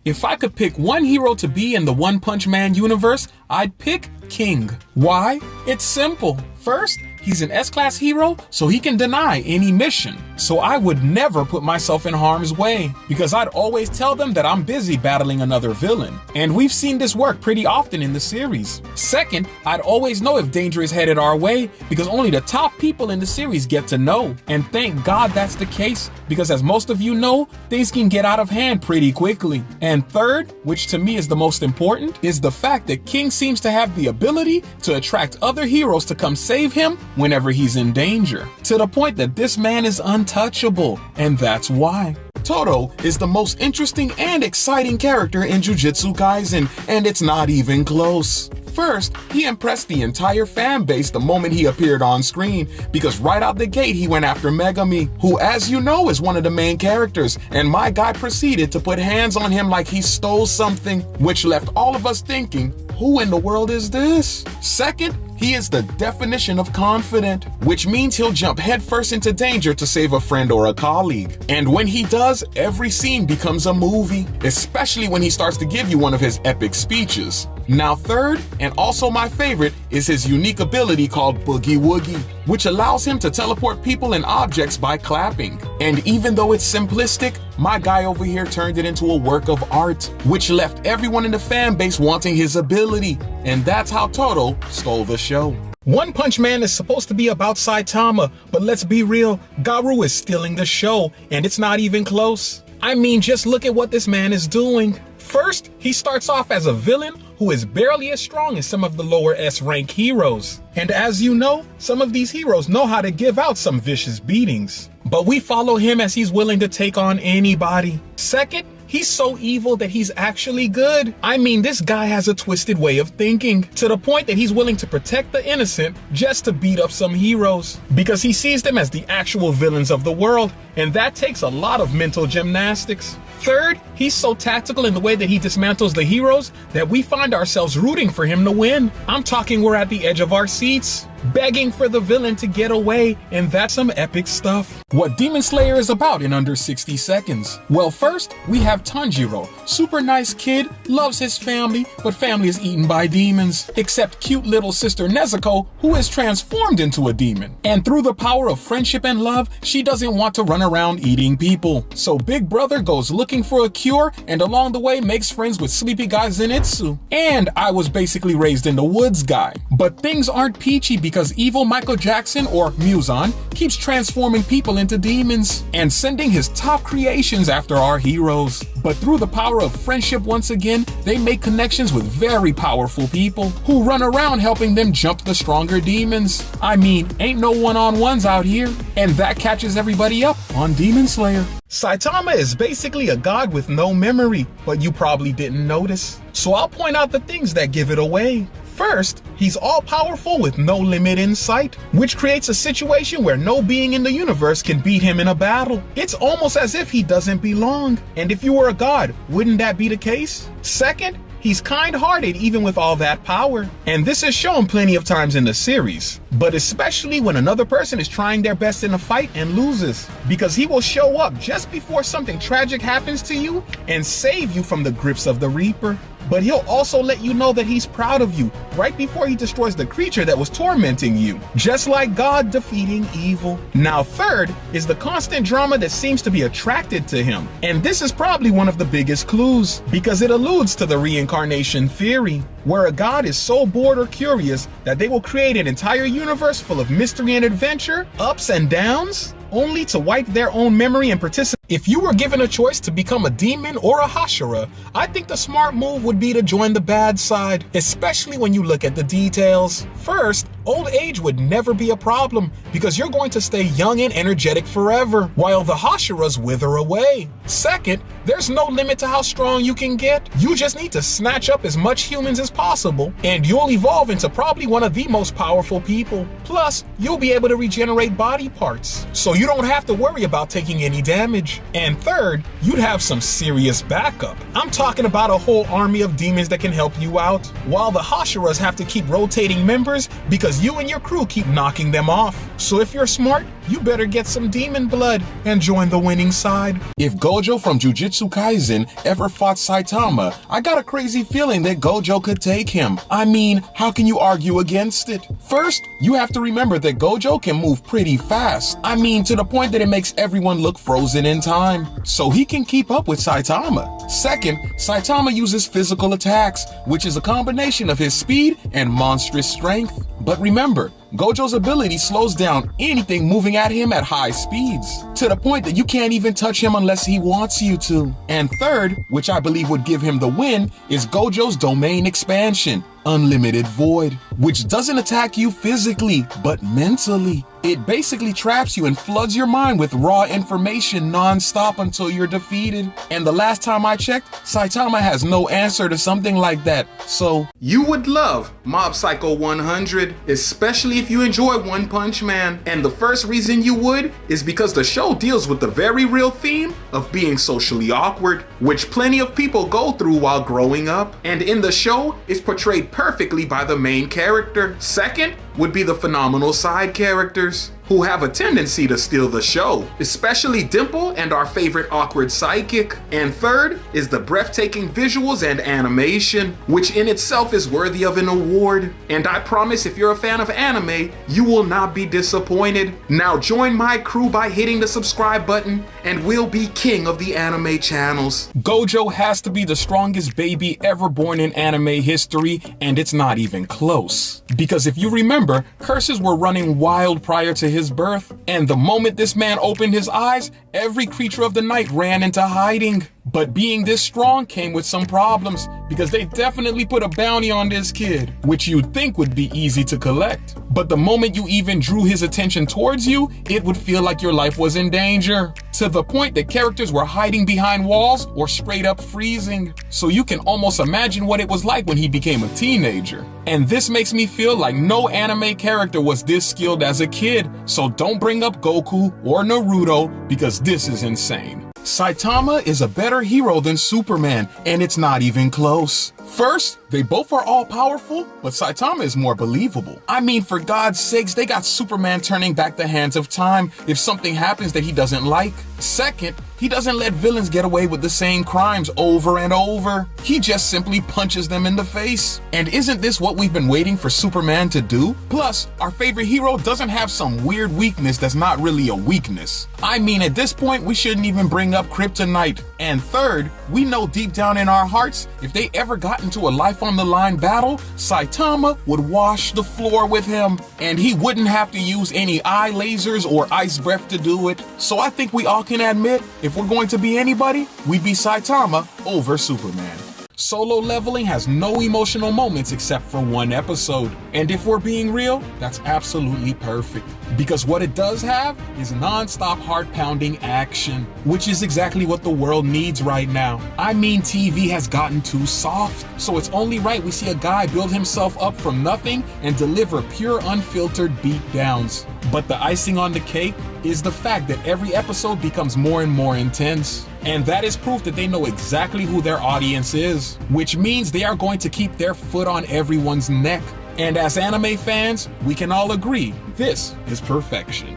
If I could pick one hero to be in the One Punch Man universe, I'd pick King. Why? It's simple. First, he's an S-class hero, so he can deny any mission. So I would never put myself in harm's way, because I'd always tell them that I'm busy battling another villain. And we've seen this work pretty often in the series. Second, I'd always know if danger is headed our way, because only the top people in the series get to know. And thank God that's the case, because as most of you know, things can get out of hand pretty quickly. And third, which to me is the most important, is the fact that King seems to have the ability to attract other heroes to come save him whenever he's in danger, to the point that this man is untouchable, and that's why. Todo is the most interesting and exciting character in Jujutsu Kaisen, and it's not even close. First, he impressed the entire fan base the moment he appeared on screen, because right out the gate he went after Megami, who as you know is one of the main characters, and my guy proceeded to put hands on him like he stole something, which left all of us thinking, who in the world is this? Second, he is the definition of confident, which means he'll jump headfirst into danger to save a friend or a colleague. And when he does, every scene becomes a movie, especially when he starts to give you one of his epic speeches. Now third, and also my favorite, is his unique ability called Boogie Woogie, which allows him to teleport people and objects by clapping. And even though it's simplistic, my guy over here turned it into a work of art, which left everyone in the fan base wanting his ability. And that's how Todo stole the show. One Punch Man is supposed to be about Saitama, but let's be real, Garou is stealing the show, and it's not even close. I mean, just look at what this man is doing. First, he starts off as a villain who is barely as strong as some of the lower S-rank heroes. And as you know, some of these heroes know how to give out some vicious beatings. But we follow him as he's willing to take on anybody. Second, he's so evil that he's actually good. I mean, this guy has a twisted way of thinking, to the point that he's willing to protect the innocent just to beat up some heroes, because he sees them as the actual villains of the world, and that takes a lot of mental gymnastics. Third, he's so tactical in the way that he dismantles the heroes that we find ourselves rooting for him to win. I'm talking we're at the edge of our seats, begging for the villain to get away, and that's some epic stuff. What Demon Slayer is about in under 60 seconds. Well, first, we have Tanjiro. Super nice kid, loves his family, but family is eaten by demons. Except cute little sister Nezuko, who is transformed into a demon. And through the power of friendship and love, she doesn't want to run around eating people. So Big Brother goes looking for a cure, and along the way makes friends with sleepy guy Zenitsu. And I was basically raised in the woods guy. But things aren't peachy because evil Michael Jackson, or Muzan, keeps transforming people into demons and sending his top creations after our heroes. But through the power of friendship once again, they make connections with very powerful people who run around helping them jump the stronger demons. I mean, ain't no one-on-ones out here. And that catches everybody up on Demon Slayer. Saitama is basically a god with no memory, but you probably didn't notice. So I'll point out the things that give it away. First, he's all-powerful with no limit in sight, which creates a situation where no being in the universe can beat him in a battle. It's almost as if he doesn't belong. And if you were a god, wouldn't that be the case? Second, he's kind-hearted even with all that power. And this is shown plenty of times in the series, but especially when another person is trying their best in a fight and loses, because he will show up just before something tragic happens to you and save you from the grips of the Reaper. But he'll also let you know that he's proud of you right before he destroys the creature that was tormenting you, just like God defeating evil. Now third is the constant drama that seems to be attracted to him. And this is probably one of the biggest clues, because it alludes to the reincarnation theory, where a god is so bored or curious that they will create an entire universe full of mystery and adventure, ups and downs, only to wipe their own memory and participate. If you were given a choice to become a demon or a Hashira, I think the smart move would be to join the bad side, especially when you look at the details. First, old age would never be a problem because you're going to stay young and energetic forever, while the Hashiras wither away. Second, there's no limit to how strong you can get. You just need to snatch up as much humans as possible, and you'll evolve into probably one of the most powerful people. Plus, you'll be able to regenerate body parts, so you don't have to worry about taking any damage. And third, you'd have some serious backup. I'm talking about a whole army of demons that can help you out, while the Hashiras have to keep rotating members because because you and your crew keep knocking them off. So if you're smart, you better get some demon blood and join the winning side. If Gojo from Jujutsu Kaisen ever fought Saitama, I got a crazy feeling that Gojo could take him. I mean, how can you argue against it? First, you have to remember that Gojo can move pretty fast. I mean, to the point that it makes everyone look frozen in time. So he can keep up with Saitama. Second, Saitama uses physical attacks, which is a combination of his speed and monstrous strength. But remember, Gojo's ability slows down anything moving at him at high speeds, to the point that you can't even touch him unless he wants you to. And third, which I believe would give him the win, is Gojo's domain expansion, Unlimited Void, which doesn't attack you physically, but mentally. It basically traps you and floods your mind with raw information non-stop until you're defeated. And the last time I checked, Saitama has no answer to something like that. So you would love Mob Psycho 100, especially if you enjoy One Punch Man. And the first reason you would is because the show deals with the very real theme of being socially awkward, which plenty of people go through while growing up. And in the show, it's portrayed perfectly by the main character. Second would be the phenomenal side characters, who have a tendency to steal the show, especially Dimple and our favorite awkward psychic. And third is the breathtaking visuals and animation, which in itself is worthy of an award. And I promise if you're a fan of anime, you will not be disappointed. Now join my crew by hitting the subscribe button, and we'll be king of the anime channels. Gojo has to be the strongest baby ever born in anime history, and it's not even close. Because if you remember, curses were running wild prior to his birth, and the moment this man opened his eyes, every creature of the night ran into hiding. But being this strong came with some problems, because they definitely put a bounty on this kid, which you'd think would be easy to collect. But the moment you even drew his attention towards you, it would feel like your life was in danger, to the point that characters were hiding behind walls or straight up freezing. So you can almost imagine what it was like when he became a teenager. And this makes me feel like no anime character was this skilled as a kid. So don't bring up Goku or Naruto, because this is insane. Saitama is a better hero than Superman, and it's not even close. First, they both are all powerful, but Saitama is more believable. I mean, for God's sakes, they got Superman turning back the hands of time if something happens that he doesn't like. Second, he doesn't let villains get away with the same crimes over and over. He just simply punches them in the face. And isn't this what we've been waiting for Superman to do? Plus, our favorite hero doesn't have some weird weakness that's not really a weakness. I mean, at this point, we shouldn't even bring up kryptonite. And third, we know deep down in our hearts, if they ever got into a life on the line battle, Saitama would wash the floor with him, and he wouldn't have to use any eye lasers or ice breath to do it. So I think we all can admit, if we're going to be anybody, we'd be Saitama over Superman. Solo Leveling has no emotional moments except for one episode. And if we're being real, that's absolutely perfect. Because what it does have is non-stop heart-pounding action, which is exactly what the world needs right now. I mean, TV has gotten too soft, so it's only right we see a guy build himself up from nothing and deliver pure unfiltered beatdowns. But the icing on the cake is the fact that every episode becomes more and more intense. And that is proof that they know exactly who their audience is, which means they are going to keep their foot on everyone's neck. And as anime fans, we can all agree, this is perfection.